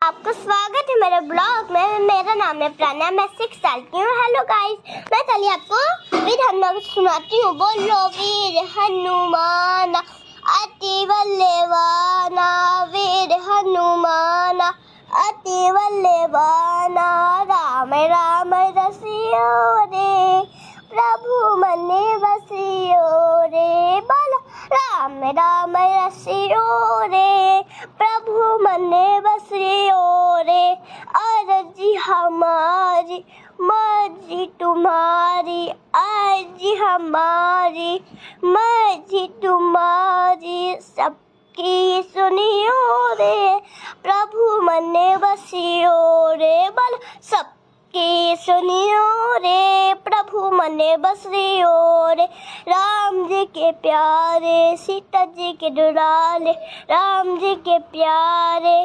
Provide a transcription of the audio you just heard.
आपका स्वागत है मेरे ब्लॉग में। मेरा नाम है प्राणा, मैं 6 साल की हूँ। हेलो गाइस, मैं चलिए आपको वीर हनुमान सुनाती हूँ। बोलो वीर हनुमान अति बलवाना, वीर हनुमान अति बलवाना। राम राम रसियो रे, प्रभु मन बसियो रे। बोलो राम राम रसियो रे, प्रभु मन बसियो रे। अर्जी हमारी मर्जी तुम्हारी, अर्जी हमारी मर्जी तुम्हारी। सबकी सुनियो रे, प्रभु मन बसियो रे। बोलो सबकी सुनियो रे, प्रभु मन बसियो रे। राम जी के प्यारे, सीता जी के दुलारे, राम जी के प्यारे।